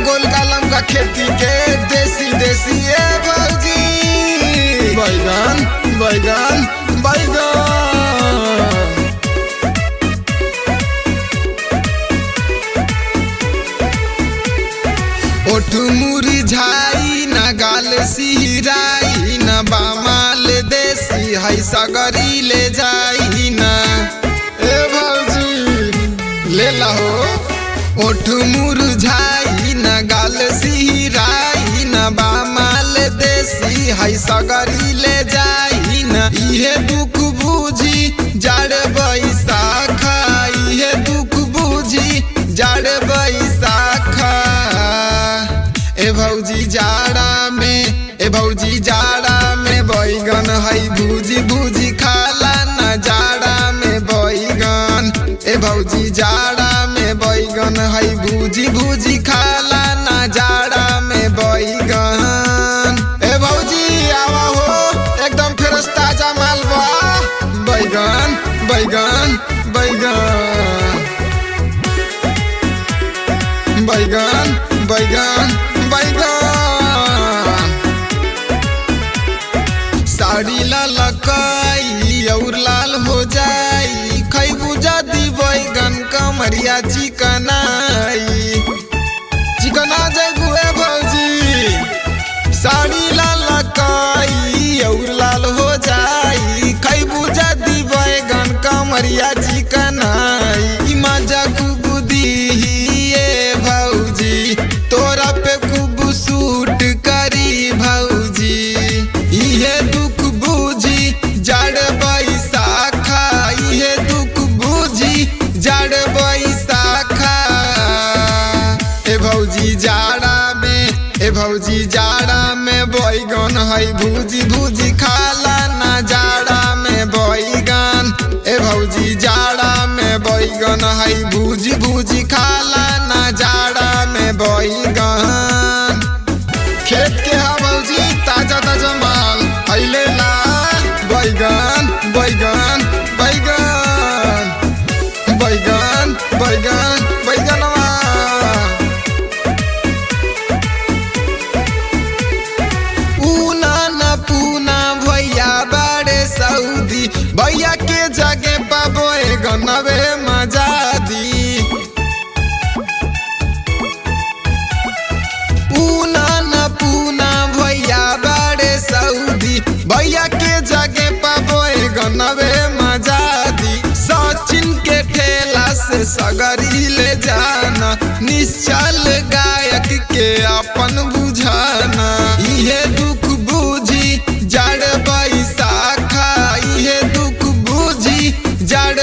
गोलका लमका खेती के देसी देसी ए भौजी बैगन बैगन बैगन। ओठ मुरझाई न गाल सिहराई न बामाल देसी है सगरी ले जाई न ए भौजी ले लहो। ओठ मुरझाई न गाल सिहराई न बामाल देसी है सगरी ले जाई न। इहे दुख बुझी जड़ बैसाखा इहे दुख बुझी जड़ बैसाखा। ए भौजी जाड़ा में बैगन है भूजी भूजी खाला न जाड़ा में बैगन। ए भौजी जाड़ा में बैगन है भूजी भूजी खाला न जाड़ा में बैगन। ए भौजी आवा हो एकदम फ्रेश ताजा मालवा बैगन बैगन बैगन बैगन बैगन बैगन। साड़ी लाल कई और लाल हो जाई खैबू जदी बैगन कमरिया चिकनाई चिकना जैबू ए भौजी। साड़ी लाल कई और लाल हो जाई खैबू जदी बैगन कमरिया चिकनाई। मजा खूब दी ए भौजी तोरा पे खूब सूट करी भौजी। इहे दुख बुझी जड़ बैसाखा इहे दुख बुझी जड़ बैसाखा। ए भौजी जाड़ा में बैगन है भूजी भूजी खाला न जाड़ा में बैगन। ए भौजी जाड़ा में बैगन है भूजी भूजी खाला न जाड़ा में बैगन। खेत के हा भौजी ताजा ताजा माल अइले ला बैगन बैगन बैगन बैगन बैगन बैगनवा। ऊना न पूना भैया बड़े सऊदी भैया के जगह पा बैगनवे मजा दी। ऊना न पूना भैया बड़े सऊदी भैया के जगह पा बैगनवे मजा दी। सचिन के ठेला से सगरी ले जाना निश्चल गायक के अपन बुझाना। इहे दुख बुझी जड़ बैसाखा इहे दुख बुझी जड़